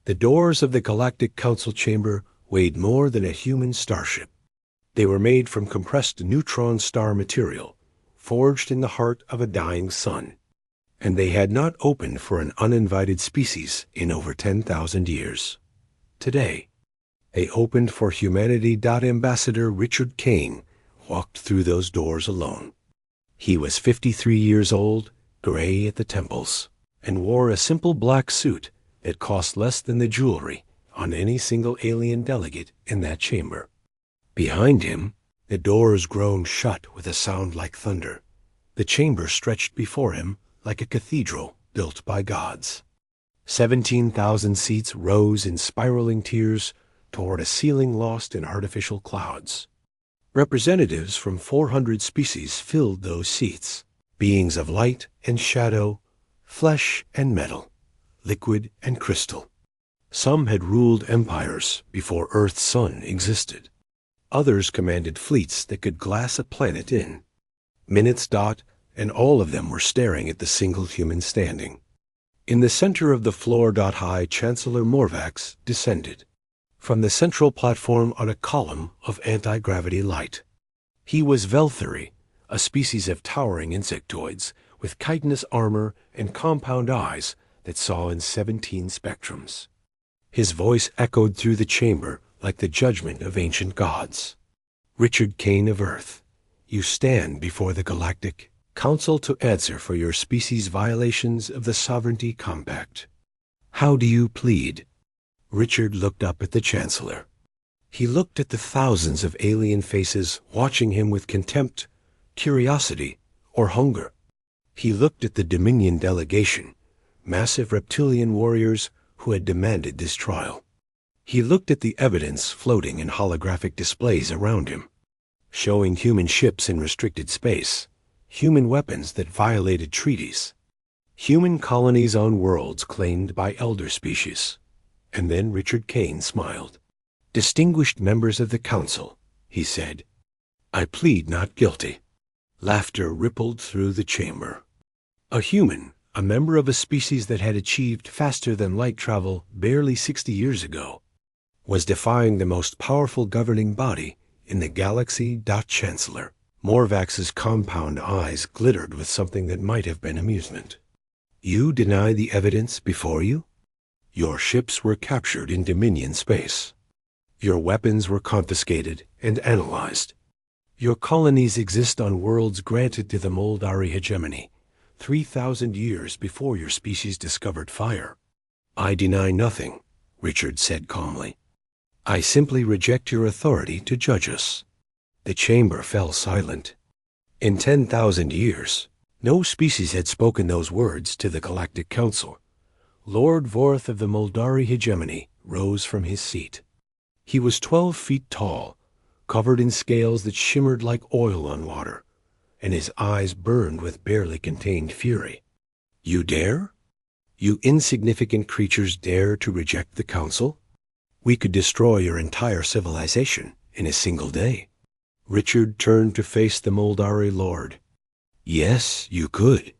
The doors of the Galactic Council chamber weighed more than a human starship. They were made from compressed neutron star material, forged in the heart of a dying sun, and they had not opened for an uninvited species in over 10,000 years. Today, they opened for humanity. Ambassador Richard Kane walked through those doors alone. He was 53 years old, gray at the temples, and wore a simple black suit that cost less than the jewelry on any single alien delegate in that chamber. Behind him, the doors groaned shut with a sound like thunder. The chamber stretched before him like a cathedral built by gods. 17,000 seats rose in spiraling tiers toward a ceiling lost in artificial clouds. Representatives from 400 species filled those seats, beings of light and shadow, flesh and metal, liquid and crystal. Some had ruled empires before Earth's sun existed. Others commanded fleets that could glass a planet in. Minutes dot, and all of them were staring at the single human standing. In the center of the floor, High Chancellor Morvax descended from the central platform on a column of anti-gravity light. He was Velthari, a species of towering insectoids with chitinous armor and compound eyes that saw in 17 spectrums. His voice echoed through the chamber like the judgment of ancient gods. Richard Kane of Earth, you stand before the Galactic Council to answer for your species' violations of the Sovereignty Compact. How do you plead? Richard looked up at the Chancellor. He looked at the thousands of alien faces watching him with contempt, curiosity, or hunger. He looked at the Dominion delegation, massive reptilian warriors who had demanded this trial. He looked at the evidence floating in holographic displays around him, showing human ships in restricted space, human weapons that violated treaties, human colonies on worlds claimed by elder species. And then Richard Kane smiled. Distinguished members of the Council, he said, I plead not guilty. Laughter rippled through the chamber. A human, a member of a species that had achieved faster than light travel barely 60 years ago, was defying the most powerful governing body in the galaxy. Chancellor Morvax's compound eyes glittered with something that might have been amusement. You deny the evidence before you? Your ships were captured in Dominion space. Your weapons were confiscated and analyzed. Your colonies exist on worlds granted to the Moldari hegemony 3,000 years before your species discovered fire. I deny nothing, Richard said calmly. I simply reject your authority to judge us. The chamber fell silent. In 10,000 years, no species had spoken those words to the Galactic Council. Lord Vorth of the Moldari hegemony rose from his seat. He was 12 feet tall, covered in scales that shimmered like oil on water, and his eyes burned with barely contained fury. You dare? You insignificant creatures dare to reject the Council? We could destroy your entire civilization in a single day. Richard turned to face the Moldari Lord. Yes, you could.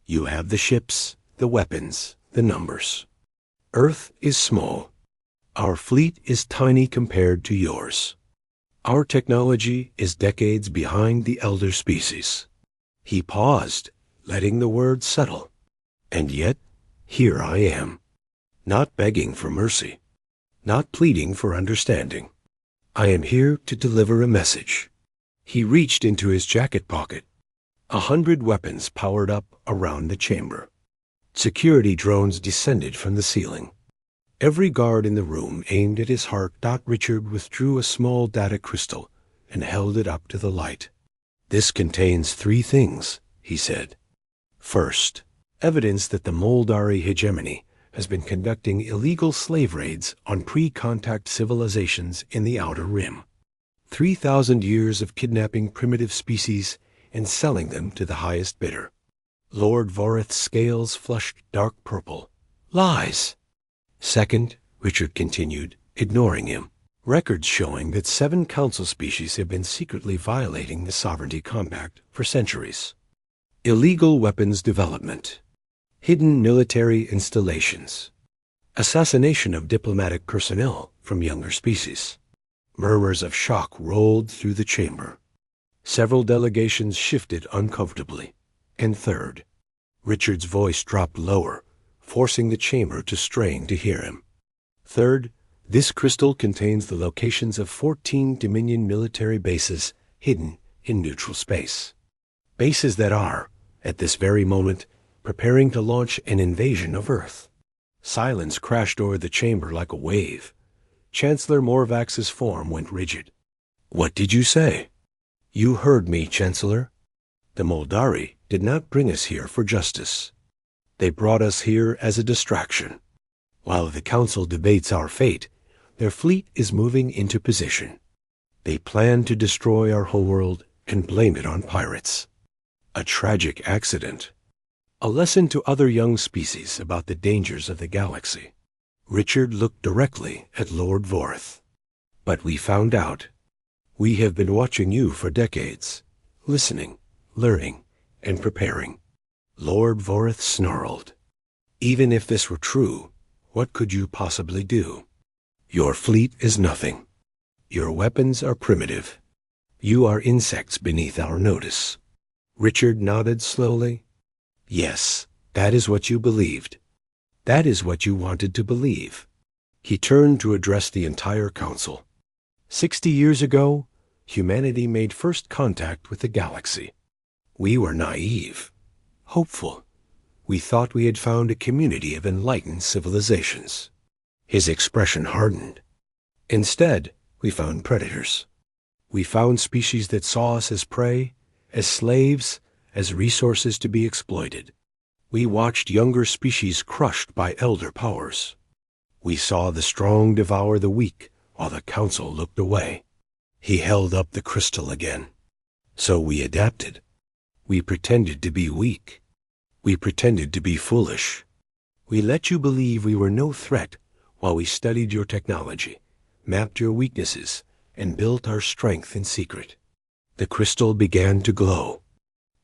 You have the ships, the weapons, the numbers. Earth is small. Our fleet is tiny compared to yours. Our technology is decades behind the elder species. He paused, letting the words settle. And yet, here I am, not begging for mercy, not pleading for understanding. I am here to deliver a message. He reached into his jacket pocket. 100 weapons powered up around the chamber. Security drones descended from the ceiling. Every guard in the room aimed at his heart. Richard withdrew a small data crystal and held it up to the light. This contains 3 things, he said. First, evidence that the Moldari hegemony has been conducting illegal slave raids on pre-contact civilizations in the Outer Rim. 3,000 years of kidnapping primitive species and selling them to the highest bidder. Lord Voreth's scales flushed dark purple. Lies! Second, Richard continued, ignoring him, records showing that 7 council species have been secretly violating the Sovereignty Compact for centuries. Illegal weapons development, hidden military installations, Assassination of diplomatic personnel from younger species. Murmurs of shock rolled through the chamber. Several delegations shifted uncomfortably. And third, Richard's voice dropped lower, forcing the chamber to strain to hear him. Third, this crystal contains the locations of 14 Dominion military bases hidden in neutral space. Bases that are, at this very moment, preparing to launch an invasion of Earth. Silence crashed over the chamber like a wave. Chancellor Morvax's form went rigid. "What did you say?" "You heard me, Chancellor. The Moldari did not bring us here for justice. They brought us here as a distraction. While the Council debates our fate, their fleet is moving into position. They plan to destroy our homeworld and blame it on pirates. A tragic accident. A lesson to other young species about the dangers of the galaxy." Richard looked directly at Lord Vorth. "But we found out. We have been watching you for decades, listening, learning, and preparing." Lord Vorth snarled. "Even if this were true, what could you possibly do? Your fleet is nothing. Your weapons are primitive. You are insects beneath our notice." Richard nodded slowly. "Yes, that is what you believed. That is what you wanted to believe." He turned to address the entire council. 60 years ago, humanity made first contact with the galaxy. We were naive, hopeful. We thought we had found a community of enlightened civilizations. His expression hardened. Instead, we found predators. We found species that saw us as prey, as slaves, as resources to be exploited. We watched younger species crushed by elder powers. We saw the strong devour the weak while the council looked away. He held up the crystal again. So we adapted. We pretended to be weak. We pretended to be foolish. We let you believe we were no threat while we studied your technology, mapped your weaknesses, and built our strength in secret. The crystal began to glow.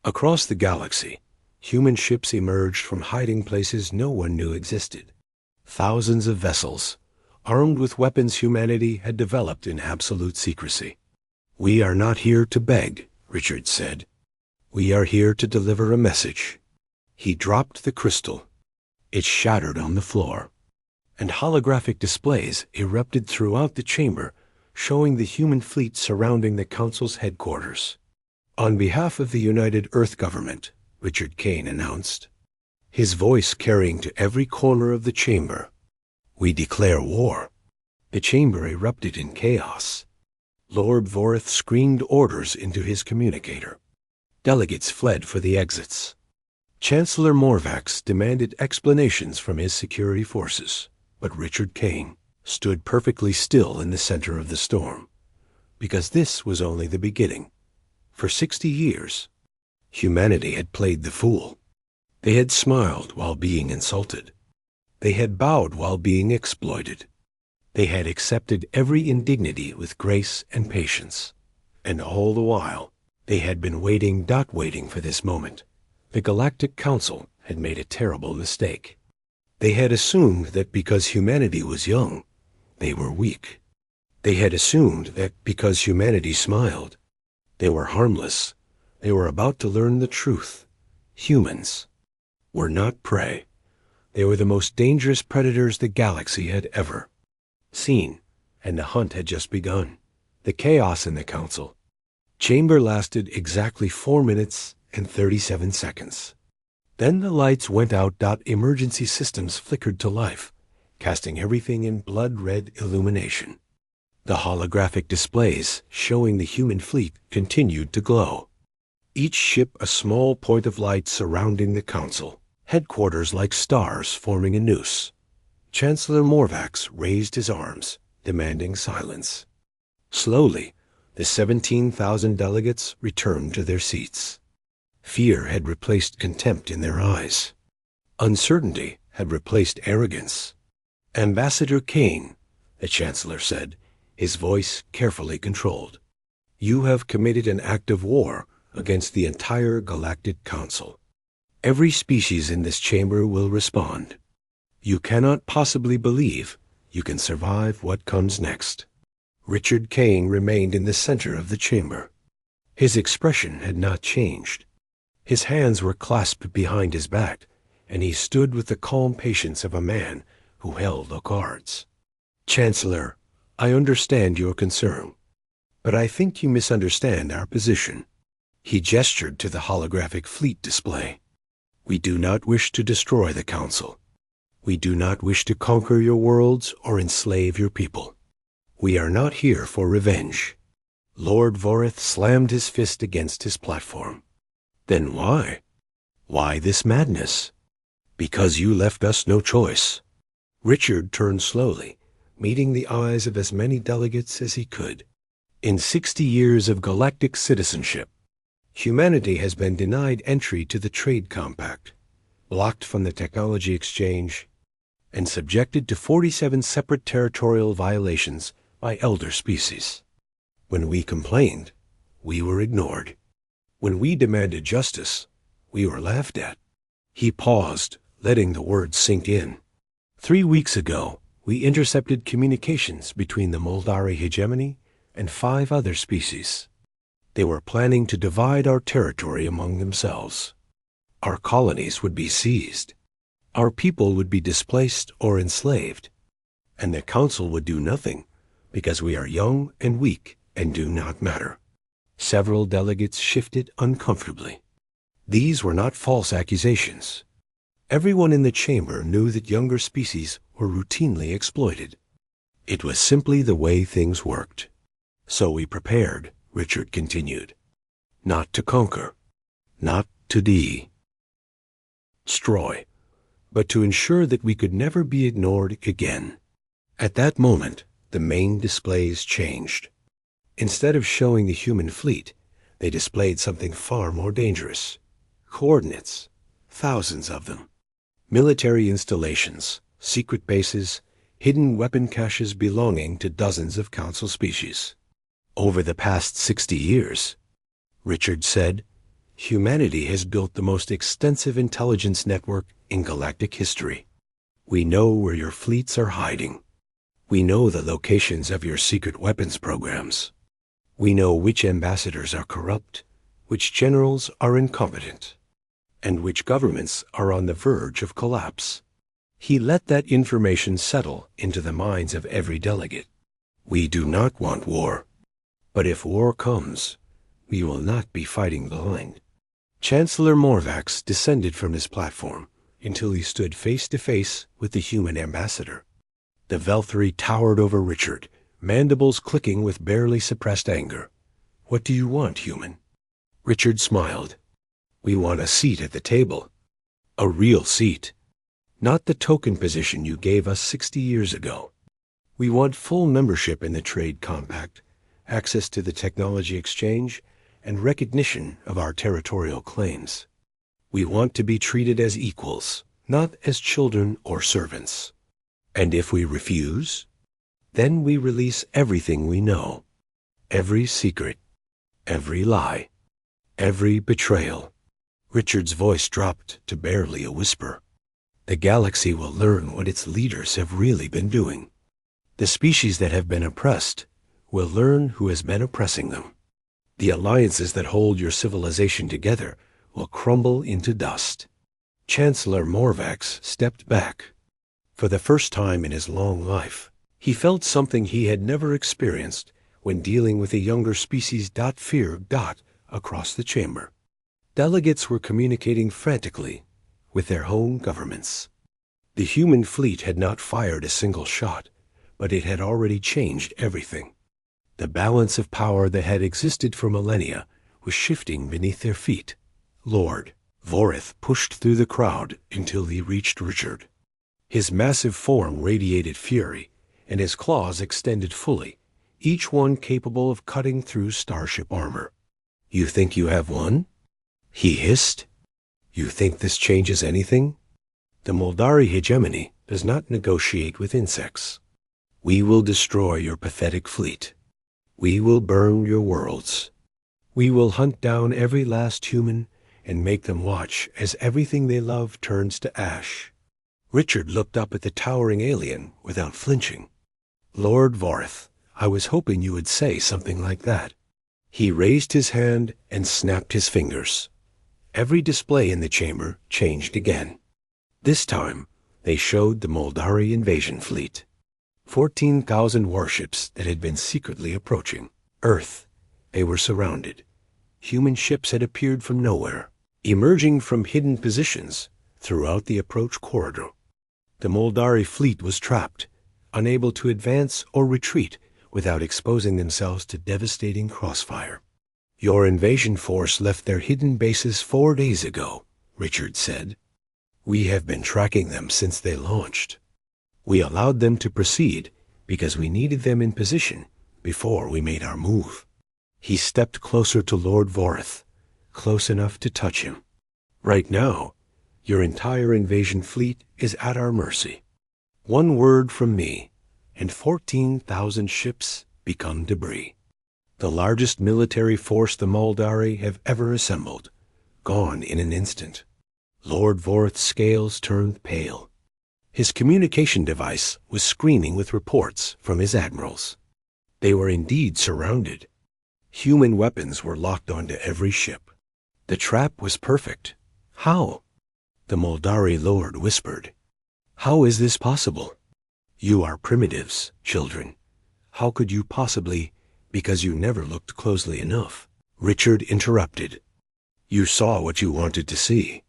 Across the galaxy, human ships emerged from hiding places no one knew existed. Thousands of vessels, armed with weapons humanity had developed in absolute secrecy. "We are not here to beg," Richard said. "We are here to deliver a message." He dropped the crystal. It shattered on the floor, and holographic displays erupted throughout the chamber, showing the human fleet surrounding the Council's headquarters. "On behalf of the United Earth Government," Richard Kane announced, his voice carrying to every corner of the chamber, "we declare war." The chamber erupted in chaos. Lord Vorth screamed orders into his communicator. Delegates fled for the exits. Chancellor Morvax demanded explanations from his security forces, but Richard Kane stood perfectly still in the center of the storm, because this was only the beginning. For 60 years, humanity had played the fool. They had smiled while being insulted. They had bowed while being exploited. They had accepted every indignity with grace and patience. And all the while, they had been waiting for this moment. The Galactic Council had made a terrible mistake. They had assumed that because humanity was young, they were weak. They had assumed that because humanity smiled, they were harmless. They were about to learn the truth. Humans were not prey. They were the most dangerous predators the galaxy had ever seen, and the hunt had just begun. The chaos in the council chamber lasted exactly 4 minutes and 37 seconds. Then the lights went out. Emergency systems flickered to life, casting everything in blood-red illumination. The holographic displays showing the human fleet continued to glow. Each ship a small point of light surrounding the council, headquarters like stars forming a noose. Chancellor Morvax raised his arms, demanding silence. Slowly, the 17,000 delegates returned to their seats. Fear had replaced contempt in their eyes. Uncertainty had replaced arrogance. "Ambassador Kane," the Chancellor said, his voice carefully controlled, "you have committed an act of war against the entire Galactic Council. Every species in this chamber will respond. You cannot possibly believe you can survive what comes next. Richard Kane remained in the center of the chamber. His expression had not changed. His hands were clasped behind his back, and he stood with the calm patience of a man who held the cards. Chancellor, I understand your concern, but I think you misunderstand our position. He gestured to the holographic fleet display. We do not wish to destroy the Council. We do not wish to conquer your worlds or enslave your people. We are not here for revenge. Lord Voreth slammed his fist against his platform. Then why? Why this madness? Because you left us no choice. Richard turned slowly, meeting the eyes of as many delegates as he could. In 60 years of galactic citizenship, humanity has been denied entry to the Trade Compact, blocked from the Technology Exchange, and subjected to 47 separate territorial violations by elder species. When we complained, we were ignored. When we demanded justice, we were laughed at. He paused, letting the words sink in. 3 weeks ago, we intercepted communications between the Moldari hegemony and 5 other species. They were planning to divide our territory among themselves. Our colonies would be seized. Our people would be displaced or enslaved. And the Council would do nothing because we are young and weak and do not matter. Several delegates shifted uncomfortably. These were not false accusations. Everyone in the chamber knew that younger species were routinely exploited. It was simply the way things worked. So we prepared, Richard continued. Not to conquer, not to destroy, but to ensure that we could never be ignored again. At that moment, the main displays changed. Instead of showing the human fleet, they displayed something far more dangerous. Coordinates, thousands of them. Military installations, secret bases, hidden weapon caches belonging to dozens of Council species. Over the past 60 years, Richard said, humanity has built the most extensive intelligence network in galactic history. We know where your fleets are hiding. We know the locations of your secret weapons programs. We know which ambassadors are corrupt, which generals are incompetent, and which governments are on the verge of collapse. He let that information settle into the minds of every delegate. We do not want war, but if war comes, we will not be fighting blind. Chancellor Morvax descended from his platform until he stood face to face with the human ambassador. The Velthri towered over Richard, mandibles clicking with barely suppressed anger. What do you want, human? Richard smiled. We want a seat at the table. A real seat. Not the token position you gave us 60 years ago. We want full membership in the Trade Compact, access to the Technology Exchange, and recognition of our territorial claims. We want to be treated as equals, not as children or servants. And if we refuse, then we release everything we know, every secret, every lie, every betrayal. Richard's voice dropped to barely a whisper. The galaxy will learn what its leaders have really been doing. The species that have been oppressed will learn who has been oppressing them. The alliances that hold your civilization together will crumble into dust. Chancellor Morvax stepped back. For the first time in his long life, he felt something he had never experienced when dealing with a younger species. Fear across the chamber. Delegates were communicating frantically with their home governments. The human fleet had not fired a single shot, but it had already changed everything. The balance of power that had existed for millennia was shifting beneath their feet. Lord Voreth pushed through the crowd until he reached Richard. His massive form radiated fury, and his claws extended fully, each one capable of cutting through starship armor. You think you have won? He hissed. You think this changes anything? The Moldari hegemony does not negotiate with insects. We will destroy your pathetic fleet. We will burn your worlds. We will hunt down every last human and make them watch as everything they love turns to ash. Richard looked up at the towering alien without flinching. Lord Vorth, I was hoping you would say something like that. He raised his hand and snapped his fingers. Every display in the chamber changed again. This time, they showed the Moldari invasion fleet. 14,000 warships that had been secretly approaching Earth. They were surrounded. Human ships had appeared from nowhere, emerging from hidden positions throughout the approach corridor. The Moldari fleet was trapped, unable to advance or retreat without exposing themselves to devastating crossfire. Your invasion force left their hidden bases 4 days ago, Richard said. We have been tracking them since they launched. We allowed them to proceed because we needed them in position before we made our move. He stepped closer to Lord Vorth, close enough to touch him. Right now, your entire invasion fleet is at our mercy. One word from me, and 14,000 ships become debris. The largest military force the Moldari have ever assembled, gone in an instant. Lord Vorth's scales turned pale. His communication device was screaming with reports from his admirals. They were indeed surrounded. Human weapons were locked onto every ship. The trap was perfect. How? The Moldari lord whispered. How is this possible? You are primitives, children. How could you possibly, because you never looked closely enough? Richard interrupted. You saw what you wanted to see.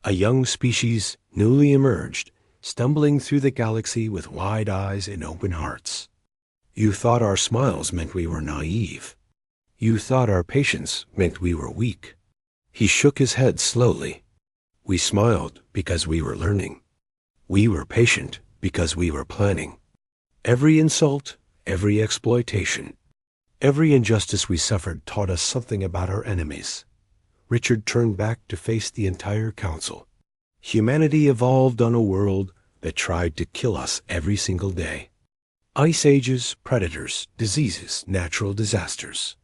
A young species, newly emerged, stumbling through the galaxy with wide eyes and open hearts. You thought our smiles meant we were naive. You thought our patience meant we were weak. He shook his head slowly. We smiled because we were learning. We were patient because we were planning. Every insult, every exploitation, every injustice we suffered taught us something about our enemies. Richard turned back to face the entire council. Humanity evolved on a world that tried to kill us every single day. Ice ages, predators, diseases, natural disasters.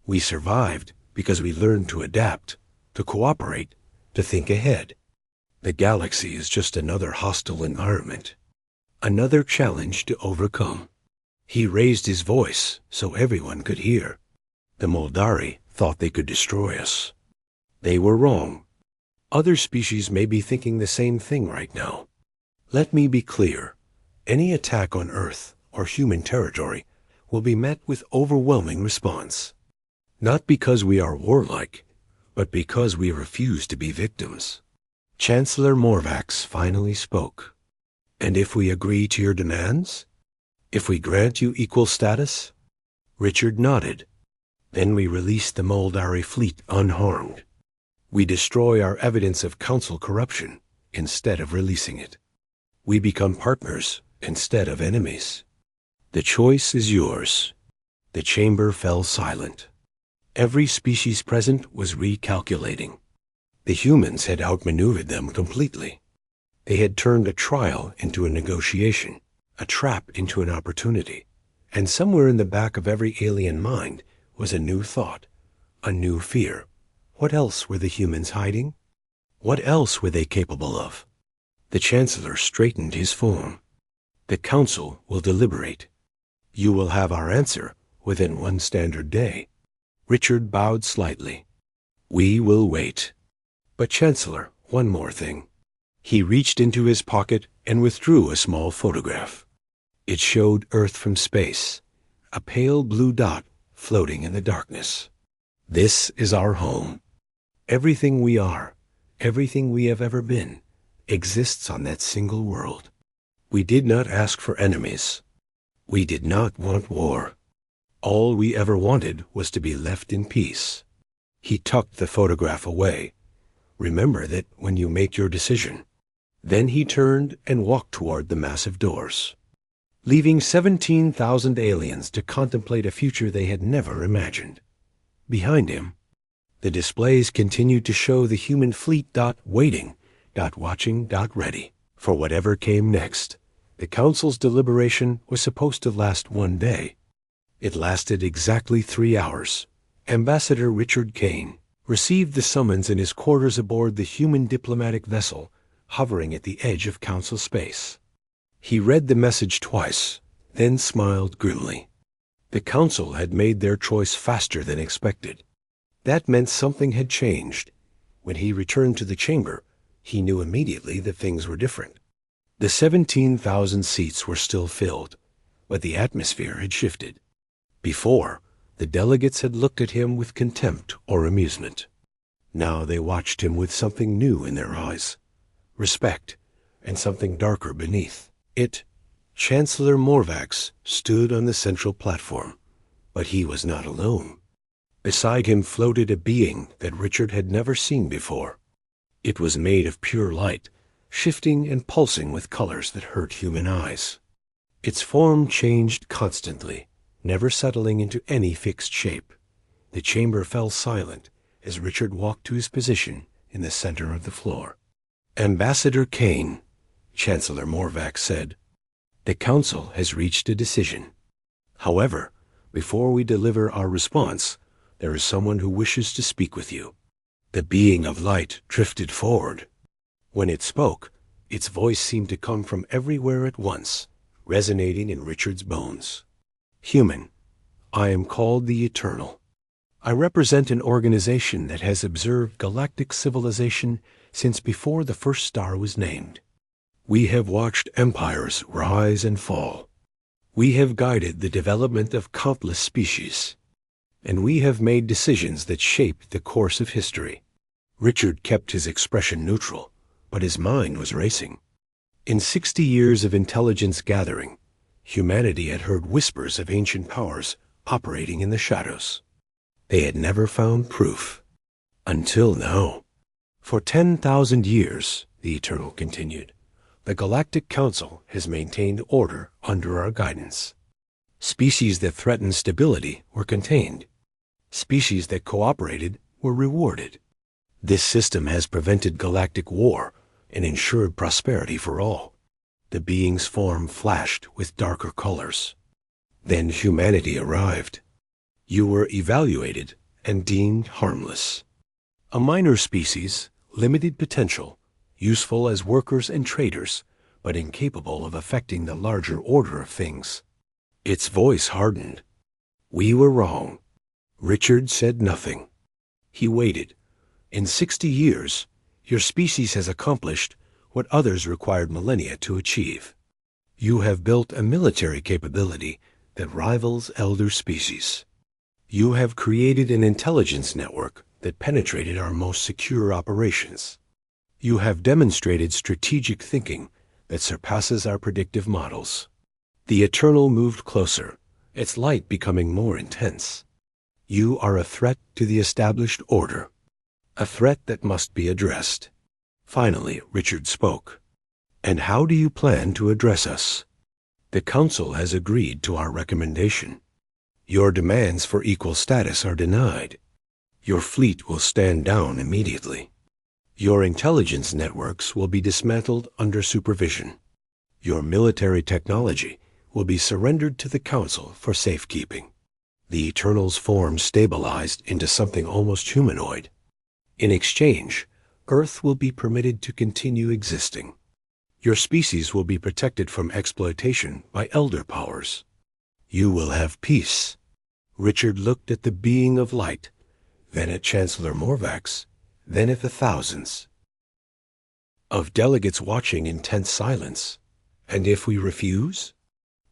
We survived because we learned to adapt, to cooperate, to think ahead. The galaxy is just another hostile environment, another challenge to overcome. He raised his voice so everyone could hear. The Moldari thought they could destroy us. They were wrong. Other species may be thinking the same thing right now. Let me be clear. Any attack on Earth or human territory will be met with overwhelming response. Not because we are warlike, but because we refuse to be victims. Chancellor Morvax finally spoke. And if we agree to your demands? If we grant you equal status? Richard nodded. Then we release the Moldari fleet unharmed. We destroy our evidence of council corruption instead of releasing it. We become partners instead of enemies. The choice is yours. The chamber fell silent. Every species present was recalculating. The humans had outmaneuvered them completely. They had turned a trial into a negotiation, a trap into an opportunity. And somewhere in the back of every alien mind was a new thought, a new fear. What else were the humans hiding? What else were they capable of? The Chancellor straightened his form. The Council will deliberate. You will have our answer within 1 standard day. Richard bowed slightly. We will wait. But Chancellor, one more thing. He reached into his pocket and withdrew a small photograph. It showed Earth from space, a pale blue dot floating in the darkness. This is our home. Everything we are, everything we have ever been, exists on that single world. We did not ask for enemies. We did not want war. All we ever wanted was to be left in peace. He tucked the photograph away. Remember that when you make your decision. Then he turned and walked toward the massive doors, leaving 17,000 aliens to contemplate a future they had never imagined. Behind him, the displays continued to show the human fleet waiting, watching, ready for whatever came next. The Council's deliberation was supposed to last 1 day. It lasted exactly 3 hours. Ambassador Richard Kane received the summons in his quarters aboard the human diplomatic vessel, hovering at the edge of Council space. He read the message twice, then smiled grimly. The Council had made their choice faster than expected. That meant something had changed. When he returned to the chamber, he knew immediately that things were different. The 17,000 seats were still filled, but the atmosphere had shifted. Before, the delegates had looked at him with contempt or amusement. Now they watched him with something new in their eyes, respect, and something darker beneath it. Chancellor Morvax stood on the central platform, but he was not alone. Beside him floated a being that Richard had never seen before. It was made of pure light, shifting and pulsing with colors that hurt human eyes. Its form changed constantly, never settling into any fixed shape. The chamber fell silent as Richard walked to his position in the center of the floor. "Ambassador Kane," Chancellor Morvax said, "the Council has reached a decision. However, before we deliver our response, there is someone who wishes to speak with you." The being of light drifted forward. When it spoke, its voice seemed to come from everywhere at once, resonating in Richard's bones. "Human, I am called the Eternal. I represent an organization that has observed galactic civilization since before the first star was named. We have watched empires rise and fall. We have guided the development of countless species. And we have made decisions that shaped the course of history." Richard kept his expression neutral, but his mind was racing. In 60 years of intelligence gathering, humanity had heard whispers of ancient powers operating in the shadows. They had never found proof. Until now. "For 10,000 years, the Eternal continued, the Galactic Council has maintained order under our guidance. Species that threatened stability were contained. Species that cooperated were rewarded. This system has prevented galactic war and ensured prosperity for all." The being's form flashed with darker colors. "Then humanity arrived. You were evaluated and deemed harmless. A minor species, limited potential, useful as workers and traders, but incapable of affecting the larger order of things." Its voice hardened. "We were wrong." Richard said nothing. He waited. "In 60 years, your species has accomplished what others required millennia to achieve. You have built a military capability that rivals elder species. You have created an intelligence network that penetrated our most secure operations. You have demonstrated strategic thinking that surpasses our predictive models." The Eternal moved closer, its light becoming more intense. "You are a threat to the established order, a threat that must be addressed." Finally, Richard spoke. "And how do you plan to address us?" "The Council has agreed to our recommendation. Your demands for equal status are denied. Your fleet will stand down immediately. Your intelligence networks will be dismantled under supervision. Your military technology will be surrendered to the Council for safekeeping." The Eternal's form stabilized into something almost humanoid. "In exchange, Earth will be permitted to continue existing. Your species will be protected from exploitation by elder powers. You will have peace." Richard looked at the being of light, then at Chancellor Morvax, then at the thousands of delegates watching in tense silence. "And if we refuse?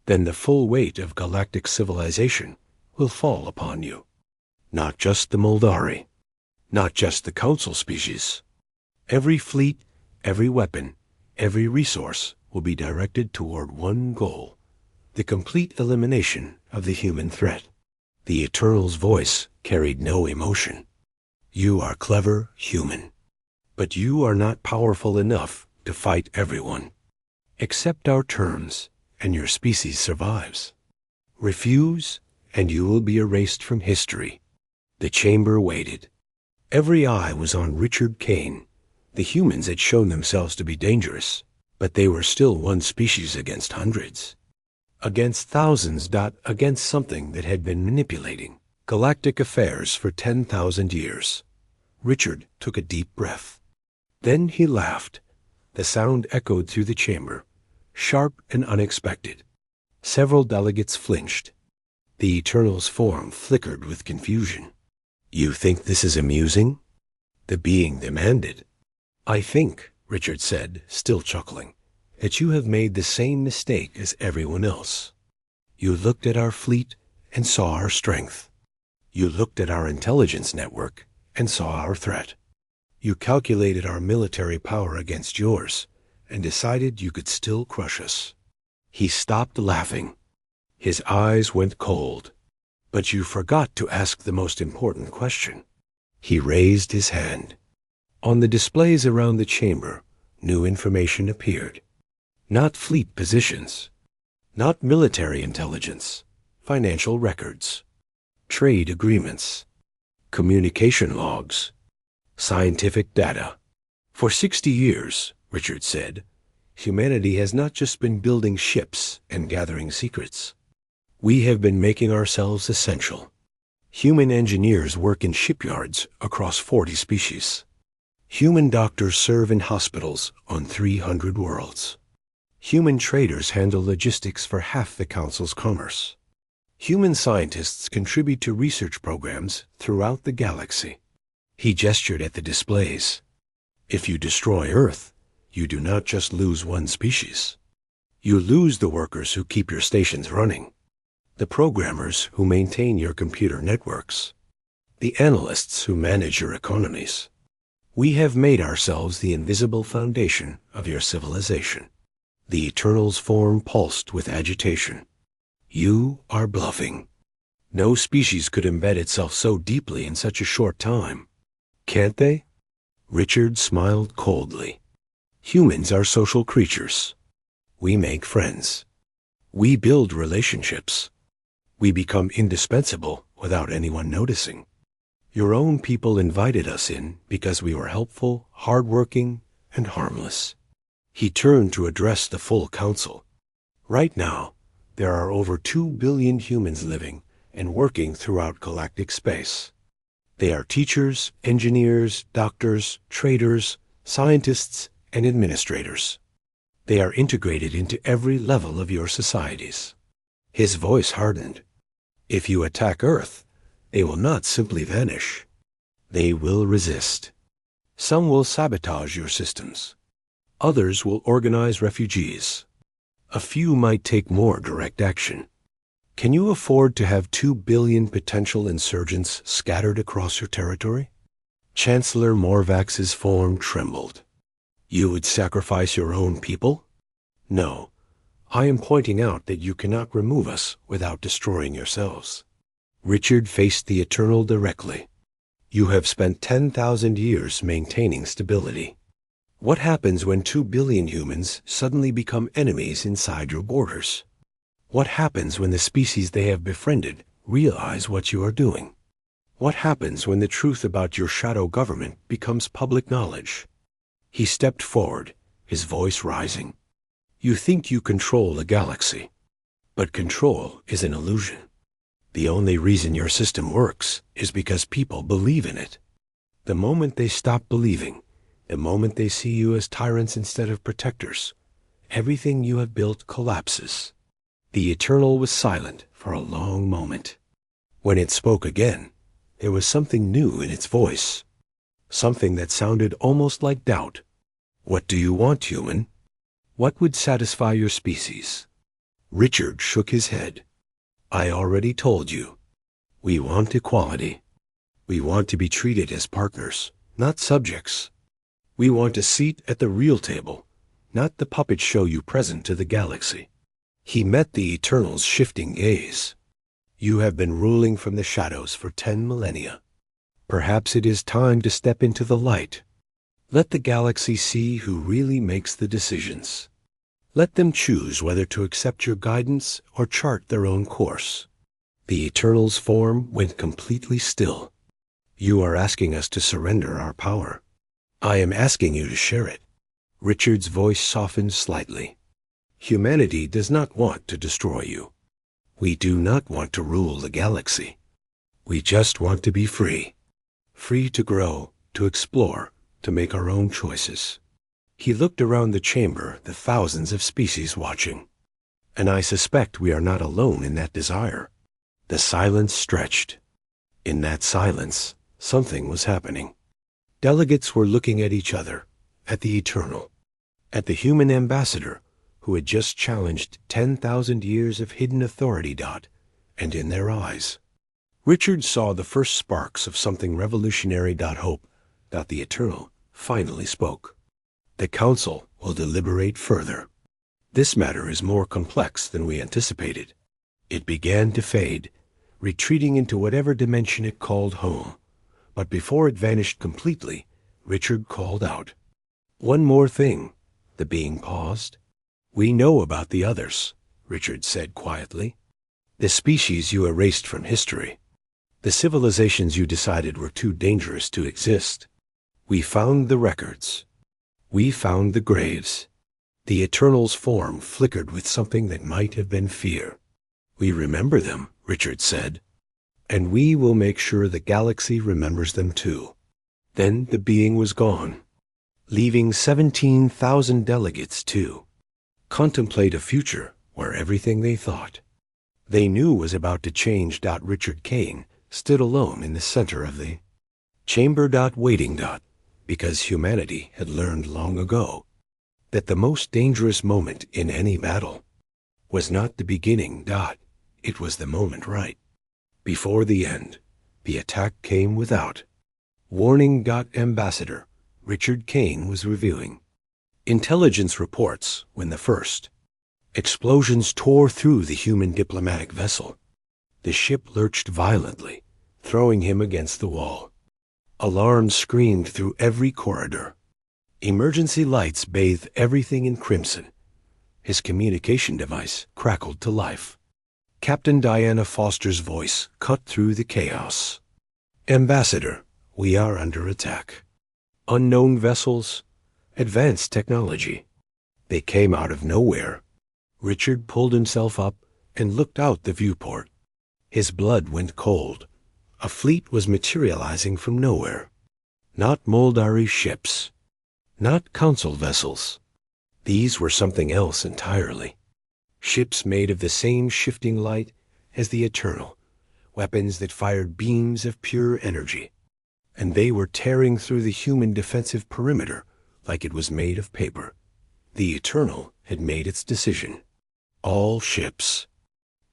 Then the full weight of galactic civilization will fall upon you. Not just the Moldari, not just the Council species. Every fleet, every weapon, every resource will be directed toward one goal: the complete elimination of the human threat." The Eternal's voice carried no emotion. "You are clever, human, but you are not powerful enough to fight everyone. Accept our terms, and your species survives. Refuse, and you will be erased from history." The chamber waited. Every eye was on Richard Kane. The humans had shown themselves to be dangerous, but they were still one species against hundreds. Against thousands, against something that had been manipulating galactic affairs for 10,000 years. Richard took a deep breath. Then he laughed. The sound echoed through the chamber, sharp and unexpected. Several delegates flinched. The Eternal's form flickered with confusion. "You think this is amusing?" the being demanded. "I think," Richard said, still chuckling, "that you have made the same mistake as everyone else. You looked at our fleet and saw our strength. You looked at our intelligence network and saw our threat. You calculated our military power against yours and decided you could still crush us." He stopped laughing. His eyes went cold. "But you forgot to ask the most important question." He raised his hand. On the displays around the chamber, new information appeared. Not fleet positions, not military intelligence, financial records, trade agreements, communication logs, scientific data. For 60 years, Richard said, humanity has not just been building ships and gathering secrets. We have been making ourselves essential. Human engineers work in shipyards across 40 species. Human doctors serve in hospitals on 300 worlds. Human traders handle logistics for half the Council's commerce. Human scientists contribute to research programs throughout the galaxy. He gestured at the displays. If you destroy Earth, you do not just lose one species. You lose the workers who keep your stations running, the programmers who maintain your computer networks, the analysts who manage your economies. We have made ourselves the invisible foundation of your civilization. The Eternal's form pulsed with agitation. You are bluffing. No species could embed itself so deeply in such a short time. Can't they? Richard smiled coldly. Humans are social creatures. We make friends. We build relationships. We become indispensable without anyone noticing. Your own people invited us in because we were helpful, hardworking, and harmless. He turned to address the full council. Right now, there are over 2 billion humans living and working throughout galactic space. They are teachers, engineers, doctors, traders, scientists, and administrators. They are integrated into every level of your societies. His voice hardened. If you attack Earth, they will not simply vanish. They will resist. Some will sabotage your systems. Others will organize refugees. A few might take more direct action. Can you afford to have 2 billion potential insurgents scattered across your territory? Chancellor Morvax's form trembled. You would sacrifice your own people? No. I am pointing out that you cannot remove us without destroying yourselves. Richard faced the Eternal directly. You have spent 10,000 years maintaining stability. What happens when 2 billion humans suddenly become enemies inside your borders? What happens when the species they have befriended realize what you are doing? What happens when the truth about your shadow government becomes public knowledge? He stepped forward, his voice rising. You think you control a galaxy, but control is an illusion. The only reason your system works is because people believe in it. The moment they stop believing, the moment they see you as tyrants instead of protectors, everything you have built collapses. The Eternal was silent for a long moment. When it spoke again, there was something new in its voice, something that sounded almost like doubt. What do you want, human? What would satisfy your species? Richard shook his head. I already told you. We want equality. We want to be treated as partners, not subjects. We want a seat at the real table, not the puppet show you present to the galaxy. He met the Eternal's shifting gaze. You have been ruling from the shadows for 10 millennia. Perhaps it is time to step into the light. Let the galaxy see who really makes the decisions. Let them choose whether to accept your guidance or chart their own course. The Eternal's form went completely still. You are asking us to surrender our power. I am asking you to share it. Richard's voice softened slightly. Humanity does not want to destroy you. We do not want to rule the galaxy. We just want to be free. Free to grow, to explore, to make our own choices. He looked around the chamber, the thousands of species watching. And I suspect we are not alone in that desire. The silence stretched. In that silence, something was happening. Delegates were looking at each other, at the Eternal, at the human ambassador who had just challenged 10,000 years of hidden authority. And in their eyes, Richard saw the first sparks of something revolutionary. Hope. The Eternal finally spoke. The Council will deliberate further. This matter is more complex than we anticipated. It began to fade, retreating into whatever dimension it called home. But before it vanished completely, Richard called out, "One more thing." The being paused. "We know about the others," Richard said quietly. "The species you erased from history. The civilizations you decided were too dangerous to exist. We found the records. We found the graves." The Eternal's form flickered with something that might have been fear. "We remember them," Richard said. "And we will make sure the galaxy remembers them too." Then the being was gone, leaving 17,000 delegates to contemplate a future where everything they thought they knew was about to change. Richard Kane stood alone in the center of the chamber. Waiting. Because humanity had learned long ago that the most dangerous moment in any battle was not the beginning. It was the moment right before the end. The attack came without warning. Ambassador Richard Kane was reviewing intelligence reports when the first explosions tore through the human diplomatic vessel. The ship lurched violently, throwing him against the wall. Alarms screamed through every corridor. Emergency lights bathed everything in crimson. His communication device crackled to life. Captain Diana Foster's voice cut through the chaos. "Ambassador, we are under attack. Unknown vessels, advanced technology. They came out of nowhere." Richard pulled himself up and looked out the viewport. His blood went cold. A fleet was materializing from nowhere. Not Moldari ships. Not council vessels. These were something else entirely. Ships made of the same shifting light as the Eternal. Weapons that fired beams of pure energy. And they were tearing through the human defensive perimeter like it was made of paper. The Eternal had made its decision. All ships.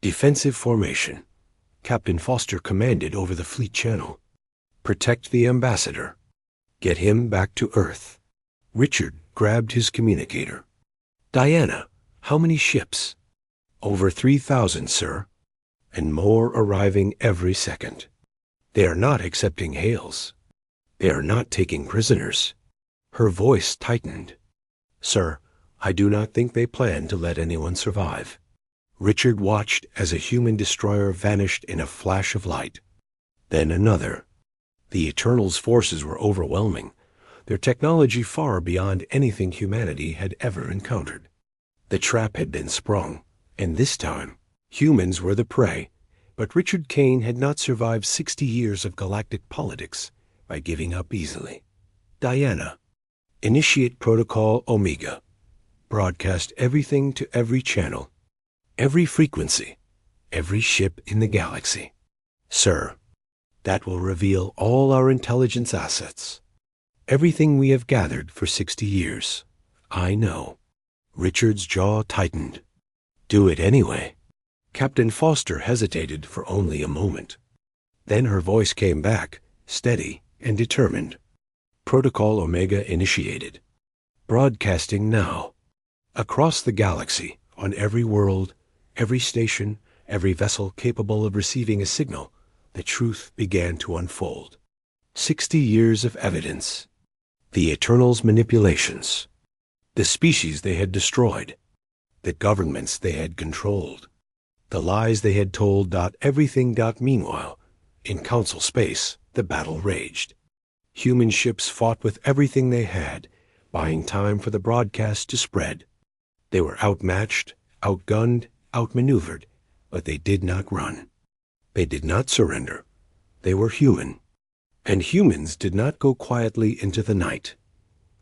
Defensive formation. Captain Foster commanded over the fleet channel. Protect the ambassador. Get him back to Earth. Richard grabbed his communicator. "Diana, how many ships?" "Over 3,000, sir. And more arriving every second. They are not accepting hails. They are not taking prisoners." Her voice tightened. "Sir, I do not think they plan to let anyone survive." Richard watched as a human destroyer vanished in a flash of light. Then another. The Eternal's forces were overwhelming, their technology far beyond anything humanity had ever encountered. The trap had been sprung, and this time, humans were the prey. But Richard Kane had not survived 60 years of galactic politics by giving up easily. "Diana, initiate Protocol Omega. Broadcast everything to every channel, every frequency, every ship in the galaxy." "Sir, that will reveal all our intelligence assets. Everything we have gathered for 60 years. I know." Richard's jaw tightened. "Do it anyway." Captain Foster hesitated for only a moment. Then her voice came back, steady and determined. "Protocol Omega initiated. Broadcasting now. Across the galaxy, on every world, every station, every vessel capable of receiving a signal, the truth began to unfold. 60 years of evidence. The Eternal's manipulations. The species they had destroyed. The governments they had controlled. The lies they had told. Everything. Meanwhile, in Council space, the battle raged. Human ships fought with everything they had, buying time for the broadcast to spread. They were outmatched, outgunned, outmaneuvered, but they did not run. They did not surrender. They were human. And humans did not go quietly into the night.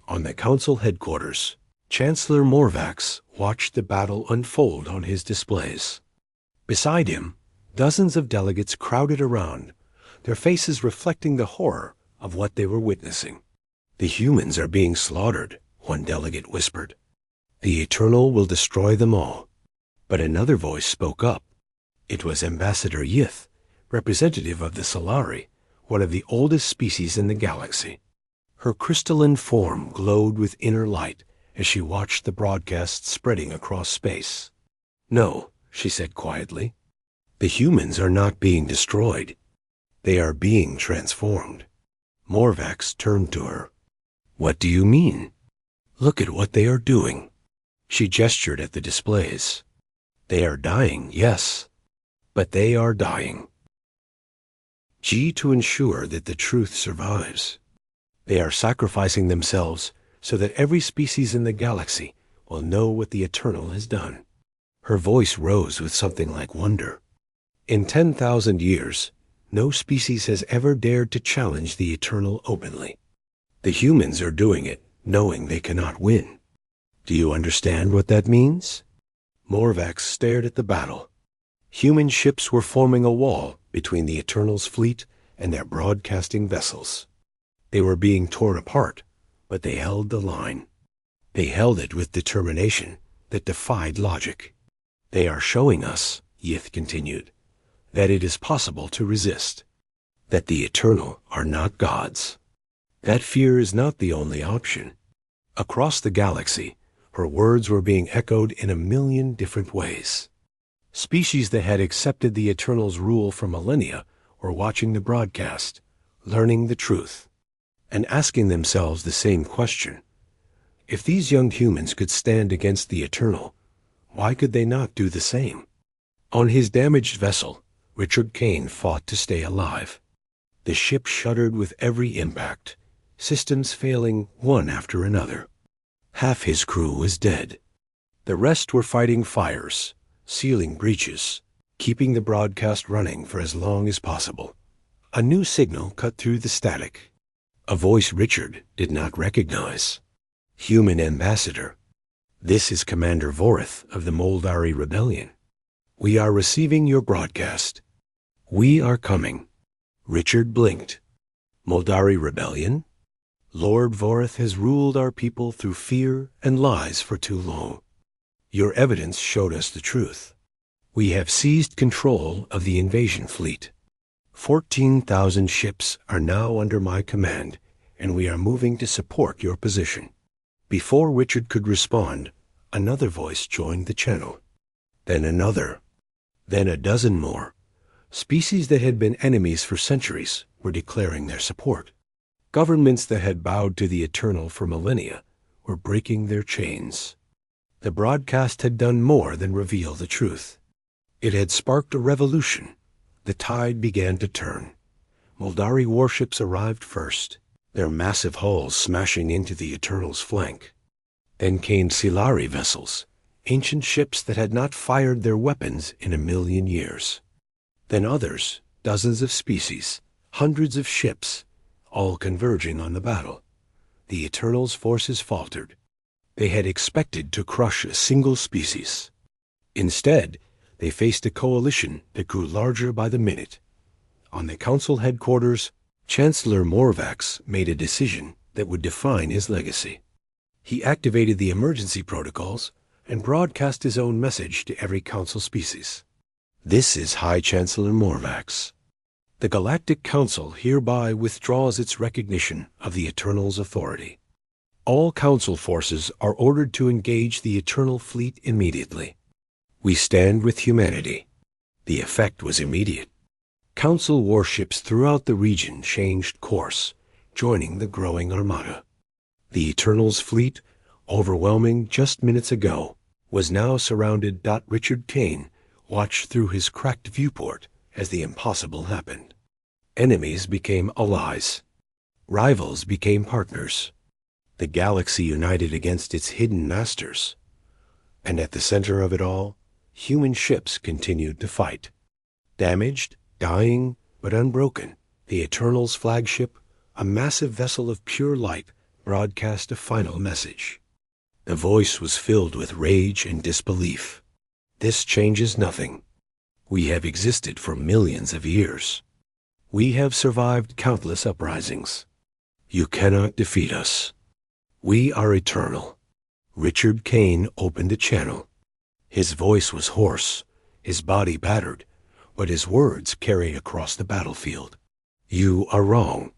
On the council headquarters, Chancellor Morvax watched the battle unfold on his displays. Beside him, dozens of delegates crowded around, their faces reflecting the horror of what they were witnessing. "The humans are being slaughtered," one delegate whispered. "The Eternal will destroy them all." But another voice spoke up. It was Ambassador Yith, representative of the Solari, one of the oldest species in the galaxy. Her crystalline form glowed with inner light as she watched the broadcast spreading across space. "No," she said quietly. "The humans are not being destroyed. They are being transformed." Morvax turned to her. "What do you mean?" "Look at what they are doing." She gestured at the displays. "They are dying, yes, but they are dying. To ensure that the truth survives. They are sacrificing themselves so that every species in the galaxy will know what the Eternal has done." Her voice rose with something like wonder. "In 10,000 years, no species has ever dared to challenge the Eternal openly. The humans are doing it, knowing they cannot win. Do you understand what that means?" Morvax stared at the battle. Human ships were forming a wall between the Eternal's fleet and their broadcasting vessels. They were being torn apart, but they held the line. They held it with determination that defied logic. "They are showing us," Yith continued, "that it is possible to resist, that the Eternal are not gods. That fear is not the only option." Across the galaxy, her words were being echoed in a million different ways. Species that had accepted the Eternal's rule for millennia were watching the broadcast, learning the truth, and asking themselves the same question. If these young humans could stand against the Eternal, why could they not do the same? On his damaged vessel, Richard Kane fought to stay alive. The ship shuddered with every impact, systems failing one after another. Half his crew was dead. The rest were fighting fires, sealing breaches, keeping the broadcast running for as long as possible. A new signal cut through the static. A voice Richard did not recognize. "Human Ambassador, this is Commander Vorith of the Moldari Rebellion. We are receiving your broadcast. We are coming." Richard blinked. "Moldari Rebellion? Lord Vorith has ruled our people through fear and lies for too long. Your evidence showed us the truth. We have seized control of the invasion fleet. 14,000 ships are now under my command, and we are moving to support your position." Before Richard could respond, another voice joined the channel. Then another. Then a dozen more. Species that had been enemies for centuries were declaring their support. Governments that had bowed to the Eternal for millennia were breaking their chains. The broadcast had done more than reveal the truth. It had sparked a revolution. The tide began to turn. Moldari warships arrived first, their massive hulls smashing into the Eternal's flank. Then came Silari vessels, ancient ships that had not fired their weapons in a million years. Then others, dozens of species, hundreds of ships, all converging on the battle. The Eternal's forces faltered. They had expected to crush a single species. Instead, they faced a coalition that grew larger by the minute. On the council headquarters, Chancellor Morvax made a decision that would define his legacy. He activated the emergency protocols and broadcast his own message to every council species. "This is High Chancellor Morvax. The Galactic Council hereby withdraws its recognition of the Eternal's authority. All council forces are ordered to engage the Eternal fleet immediately. We stand with humanity." The effect was immediate. Council warships throughout the region changed course, joining the growing armada. The Eternal's fleet, overwhelming just minutes ago, was now surrounded. Richard Kane watched through his cracked viewport as the impossible happened. Enemies became allies. Rivals became partners. The galaxy united against its hidden masters. And at the center of it all, human ships continued to fight. Damaged, dying, but unbroken, the Eternal's flagship, a massive vessel of pure light, broadcast a final message. The voice was filled with rage and disbelief. This changes nothing. We have existed for millions of years. We have survived countless uprisings. You cannot defeat us. We are eternal. Richard Kane opened the channel. His voice was hoarse, his body battered, but his words carried across the battlefield. You are wrong.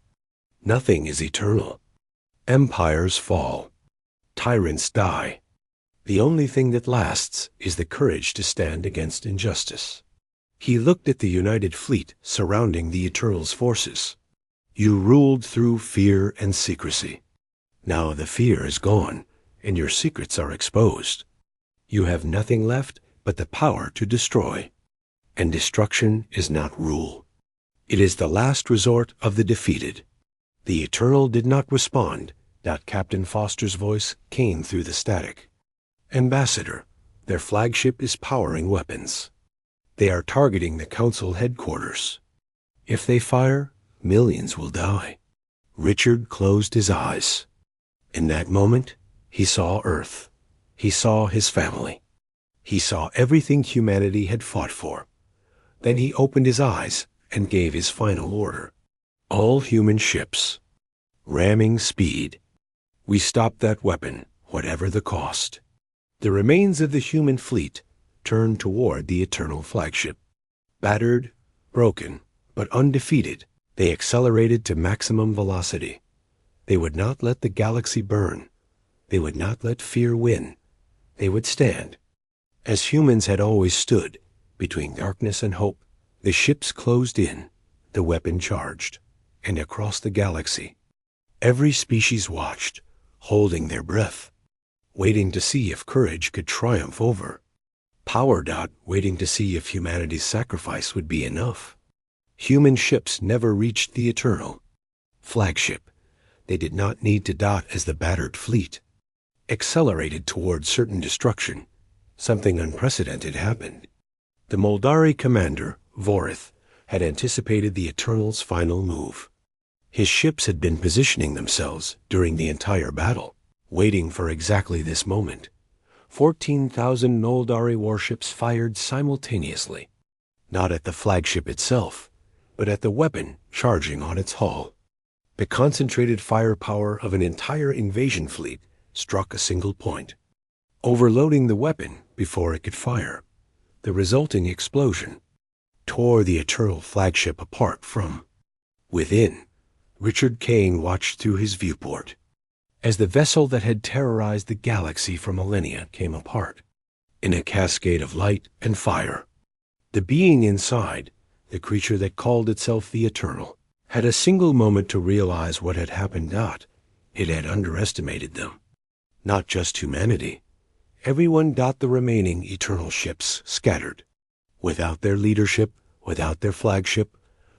Nothing is eternal. Empires fall. Tyrants die. The only thing that lasts is the courage to stand against injustice. He looked at the united fleet surrounding the Eternal's forces. You ruled through fear and secrecy. Now the fear is gone, and your secrets are exposed. You have nothing left but the power to destroy. And destruction is not rule. It is the last resort of the defeated. The Eternal did not respond. Captain Foster's voice came through the static. Ambassador, their flagship is powering weapons. They are targeting the Council headquarters. If they fire, millions will die. Richard closed his eyes. In that moment, he saw Earth. He saw his family. He saw everything humanity had fought for. Then he opened his eyes and gave his final order. All human ships. Ramming speed. We stop that weapon, whatever the cost. The remains of the human fleet turned toward the Eternal flagship. Battered, broken, but undefeated, they accelerated to maximum velocity. They would not let the galaxy burn. They would not let fear win. They would stand. As humans had always stood, between darkness and hope, the ships closed in, the weapon charged, and across the galaxy. Every species watched, holding their breath, waiting to see if courage could triumph over. Power Dot waiting to see if humanity's sacrifice would be enough. Human ships never reached the Eternal. Flagship, they did not need to Dot as the battered fleet. Accelerated toward certain destruction, something unprecedented happened. The Moldari commander, Vorith, had anticipated the Eternal's final move. His ships had been positioning themselves during the entire battle, waiting for exactly this moment. 14,000 Noldari warships fired simultaneously, not at the flagship itself, but at the weapon charging on its hull. The concentrated firepower of an entire invasion fleet struck a single point, overloading the weapon before it could fire. The resulting explosion tore the Eternal flagship apart from within. Richard Kane watched through his viewport as the vessel that had terrorized the galaxy for millennia came apart in a cascade of light and fire. The being inside, the creature that called itself the Eternal, had a single moment to realize what had happened. It had underestimated them. Not just humanity. Everyone. The remaining Eternal ships scattered. Without their leadership, without their flagship,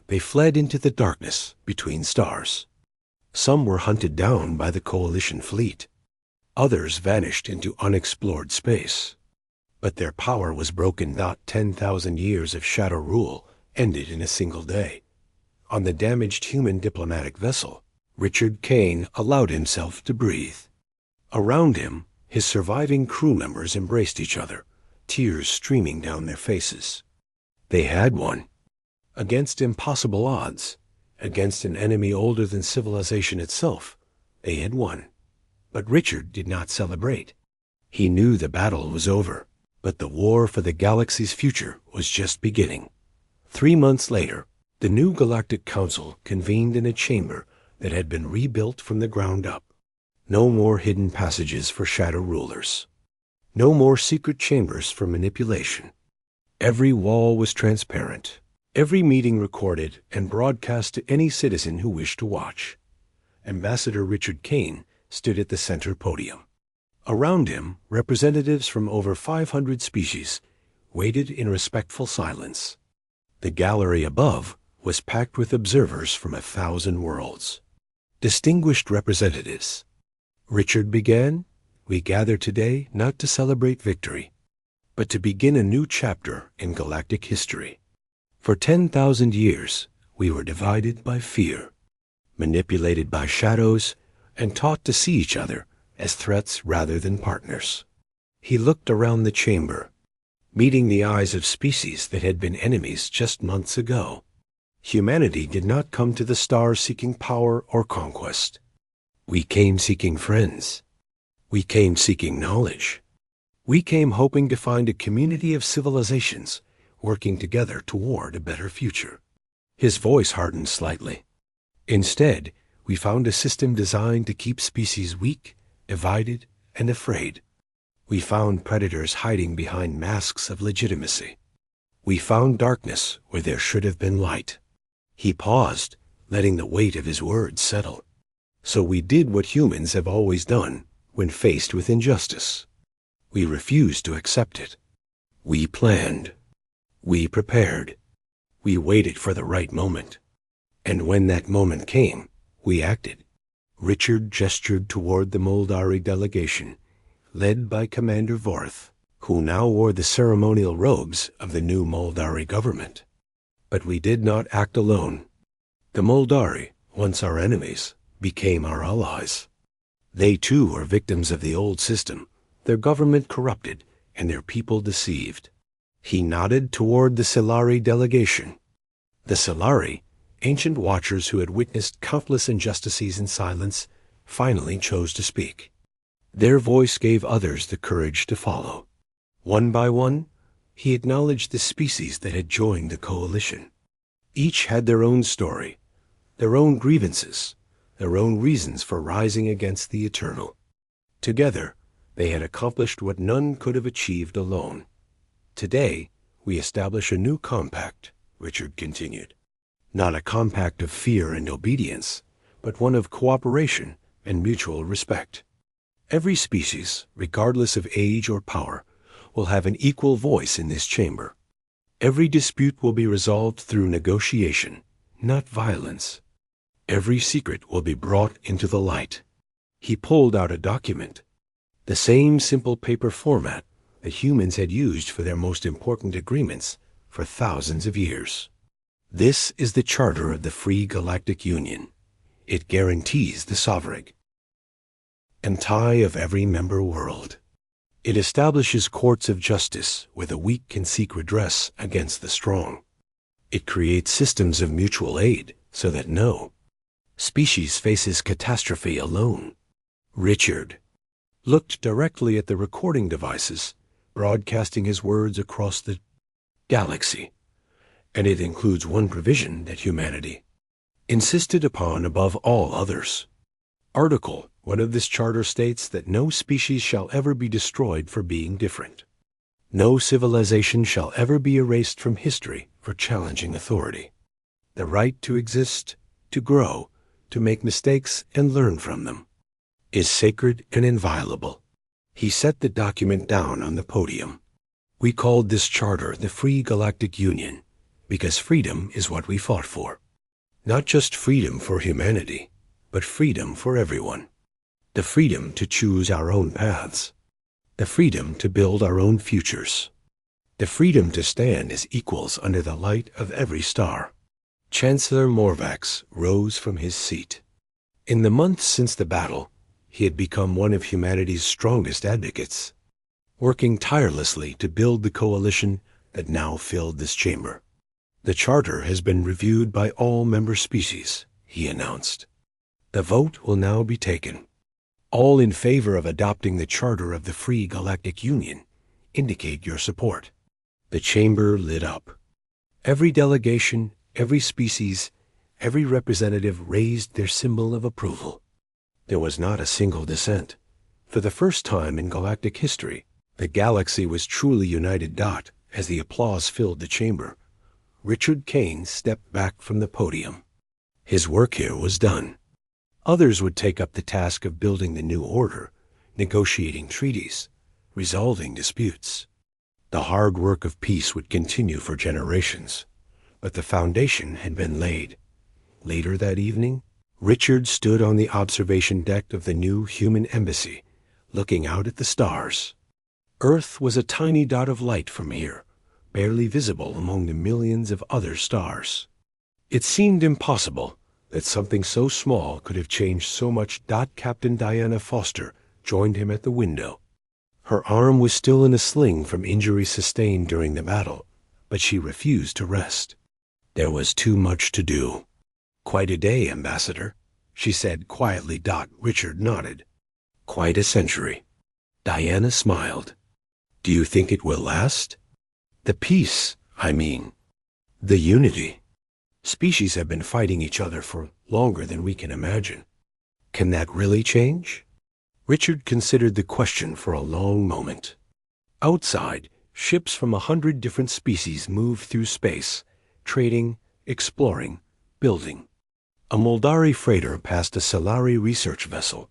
they fled into the darkness between stars. Some were hunted down by the Coalition fleet. Others vanished into unexplored space. But their power was broken. 10,000 years of shadow rule ended in a single day. On the damaged human diplomatic vessel, Richard Kane allowed himself to breathe. Around him, his surviving crew members embraced each other, tears streaming down their faces. They had won. Against impossible odds, against an enemy older than civilization itself, they had won. But Richard did not celebrate. He knew the battle was over, but the war for the galaxy's future was just beginning. 3 months later, the new Galactic Council convened in a chamber that had been rebuilt from the ground up. No more hidden passages for shadow rulers. No more secret chambers for manipulation. Every wall was transparent. Every meeting recorded and broadcast to any citizen who wished to watch. Ambassador Richard Kane stood at the center podium. Around him, representatives from over 500 species waited in respectful silence. The gallery above was packed with observers from 1,000 worlds. Distinguished representatives. Richard began, "We gather today not to celebrate victory, but to begin a new chapter in galactic history. For 10,000 years, we were divided by fear, manipulated by shadows, and taught to see each other as threats rather than partners. He looked around the chamber, meeting the eyes of species that had been enemies just months ago. Humanity did not come to the stars seeking power or conquest. We came seeking friends. We came seeking knowledge. We came hoping to find a community of civilizations working together toward a better future. His voice hardened slightly. Instead, we found a system designed to keep species weak, divided, and afraid. We found predators hiding behind masks of legitimacy. We found darkness where there should have been light. He paused, letting the weight of his words settle. So we did what humans have always done when faced with injustice. We refused to accept it. We planned. We prepared. We waited for the right moment. And when that moment came, we acted. Richard gestured toward the Moldari delegation, led by Commander Vorth, who now wore the ceremonial robes of the new Moldari government. But we did not act alone. The Moldari, once our enemies, became our allies. They too are victims of the old system, their government corrupted and their people deceived. He nodded toward the Silari delegation. The Silari, ancient watchers who had witnessed countless injustices in silence, finally chose to speak. Their voice gave others the courage to follow. One by one, he acknowledged the species that had joined the coalition. Each had their own story, their own grievances, their own reasons for rising against the eternal. Together, they had accomplished what none could have achieved alone. Today, we establish a new compact, Richard continued. Not a compact of fear and obedience, but one of cooperation and mutual respect. Every species, regardless of age or power, will have an equal voice in this chamber. Every dispute will be resolved through negotiation, not violence. Every secret will be brought into the light. He pulled out a document, the same simple paper format that humans had used for their most important agreements for thousands of years. This is the Charter of the Free Galactic Union. It guarantees the sovereignty and tie of every member world. It establishes courts of justice where the weak can seek redress against the strong. It creates systems of mutual aid so that no species faces catastrophe alone. Richard looked directly at the recording devices, broadcasting his words across the galaxy. And it includes one provision that humanity insisted upon above all others. Article 1 of this charter states that no species shall ever be destroyed for being different. No civilization shall ever be erased from history for challenging authority. The right to exist, to grow, to make mistakes and learn from them, is sacred and inviolable. He set the document down on the podium. We called this charter the Free Galactic Union because freedom is what we fought for. Not just freedom for humanity, but freedom for everyone. The freedom to choose our own paths. The freedom to build our own futures. The freedom to stand as equals under the light of every star. Chancellor Morvax rose from his seat. In the months since the battle, he had become one of humanity's strongest advocates, working tirelessly to build the coalition that now filled this chamber. The charter has been reviewed by all member species, he announced. The vote will now be taken. All in favor of adopting the Charter of the Free Galactic Union, indicate your support. The chamber lit up. Every delegation, every species, every representative raised their symbol of approval. There was not a single dissent. For the first time in galactic history, the galaxy was truly united. As the applause filled the chamber, Richard Kane stepped back from the podium. His work here was done. Others would take up the task of building the new order, negotiating treaties, resolving disputes. The hard work of peace would continue for generations, but the foundation had been laid. Later that evening, Richard stood on the observation deck of the new human embassy, looking out at the stars. Earth was a tiny dot of light from here, barely visible among the millions of other stars. It seemed impossible that something so small could have changed so much. Captain Diana Foster joined him at the window. Her arm was still in a sling from injuries sustained during the battle, but she refused to rest. There was too much to do. "Quite a day, Ambassador," she said quietly. Richard nodded. "Quite a century." Diana smiled. "Do you think it will last?" "The peace, I mean. The unity. Species have been fighting each other for longer than we can imagine. Can that really change?" Richard considered the question for a long moment. Outside, ships from 100 different species moved through space, trading, exploring, building. A Moldari freighter passed a Solari research vessel,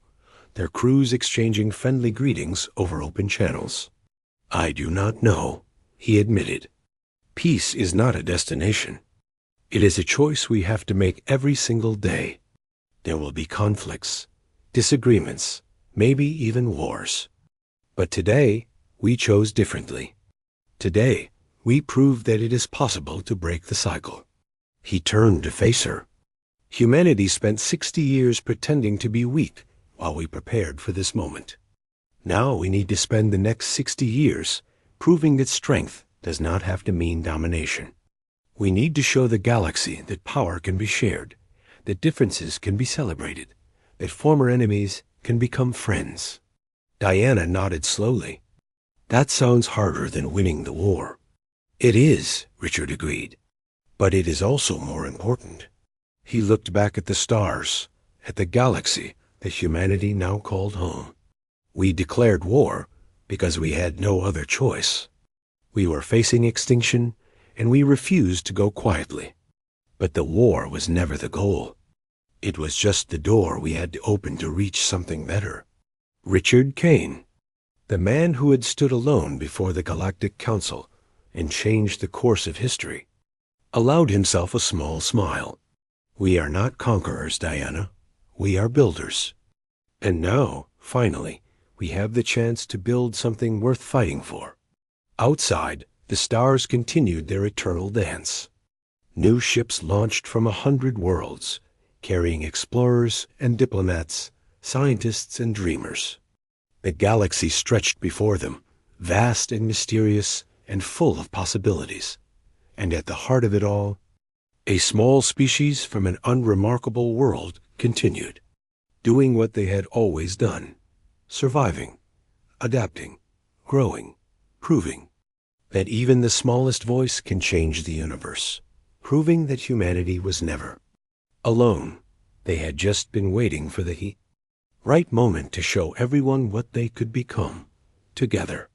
their crews exchanging friendly greetings over open channels. "I do not know," he admitted. "Peace is not a destination. It is a choice we have to make every single day. There will be conflicts, disagreements, maybe even wars. But today, we chose differently. Today, we proved that it is possible to break the cycle." He turned to face her. "Humanity spent 60 years pretending to be weak while we prepared for this moment. Now we need to spend the next 60 years proving that strength does not have to mean domination. We need to show the galaxy that power can be shared, that differences can be celebrated, that former enemies can become friends." Diana nodded slowly. "That sounds harder than winning the war." "It is," Richard agreed. "But it is also more important." He looked back at the stars, at the galaxy that humanity now called home. "We declared war because we had no other choice. We were facing extinction, and we refused to go quietly. But the war was never the goal. It was just the door we had to open to reach something better." Richard Kane, the man who had stood alone before the Galactic Council and changed the course of history, allowed himself a small smile. "We are not conquerors, Diana. We are builders. And now, finally, we have the chance to build something worth fighting for." Outside, the stars continued their eternal dance. New ships launched from 100 worlds, carrying explorers and diplomats, scientists and dreamers. The galaxy stretched before them, vast and mysterious and full of possibilities. And at the heart of it all, a small species from an unremarkable world continued, doing what they had always done, surviving, adapting, growing, proving that even the smallest voice can change the universe, proving that humanity was never alone. They had just been waiting for the right moment to show everyone what they could become together.